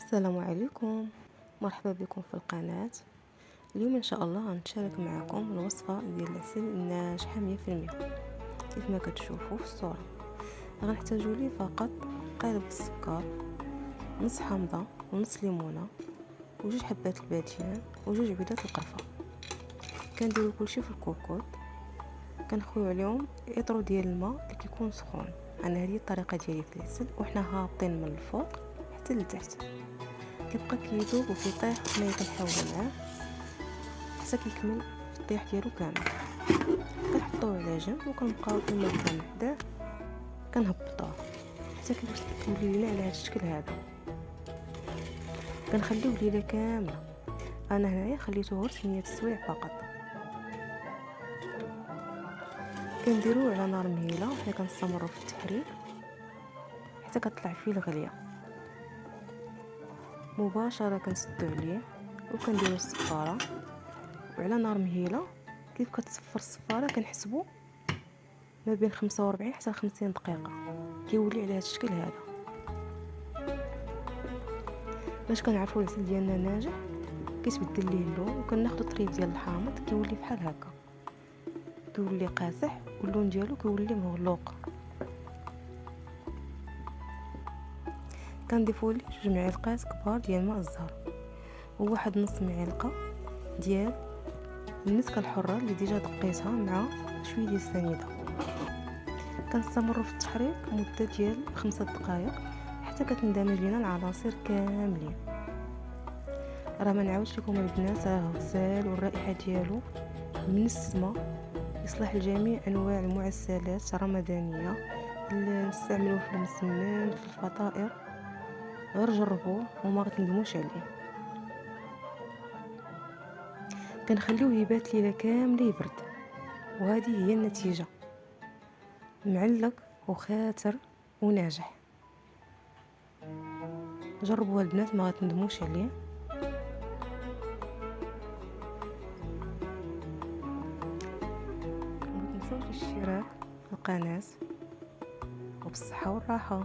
السلام عليكم، مرحبا بكم في القناة. اليوم ان شاء الله غنشارك معكم الوصفة ديال العسل الناجحة 100%. كيف ما كتشوفوا في الصورة غنحتاجوا ليه فقط قالب السكر، نص حامضة ونص ليمونة وجوج حبات الباذيان وجوج عبيدات القرفة. كنديروا كلشي في الكوكوط، كنخويو عليهم اطرو ديال الماء اللي كيكون سخون. انا هذه الطريقه ديالي في العسل، وحنا هابطين من الفوق حتى لتحت، كيبقى كيذوب وكيطيح وحنايا كنحاولوا معاه حتى كيكمل الطيح ديالو كامل. كنحطوه على جنب وكنبقاو كما كان حداه كنهبطوه حتى كيولي لينا على هذا الشكل هذا. كنخليوه ليله كامله، انا هنايا خليته غير 8 سوايع فقط. كنديروه على نار مهيله وحنا كنستمروا في التحريك حتى كتطلع فيه الغليه. مباشره كنسدو عليه وكنديروا الصفاره وعلى نار مهيله. كيف كتصفر الصفاره كنحسبوا ما بين 45 حتى 50 دقيقه، كيولي على هذا الشكل هذا. باش كنعرفوا العسل ديالنا ناجح كيتبدل ليه اللون، وكناخذوا طريف ديال الحامض كيولي بحال هكا، كيولي قاصح واللون ديالو كيولي مغلوق. كنضيفوا ليه 2 معالق كبار ديال ماء الزهر وواحد نص معلقه ديال المسكه الحره اللي ديجا دقيتها مع شويه ديال السنيده. كنستمروا في التحريك مده ديال 5 دقائق حتى كتندمج لينا العناصر كاملين. راه ما نعاودش لكم البنات، راه غزال والرائحه ديالو من السما، يصلح لجميع انواع المعسلات الرمضانيه اللي نستعملوه في المسمن في الفطائر. غير جربوه وما غتندموش عليه. كنخليوه يبات ليله كامله يبرد، وهذه هي النتيجه، معلق وخاتر وناجح. جربوها البنات ما غتندموش عليه. ما تنساوش الاشتراك في القناه، وبالصحه والراحه.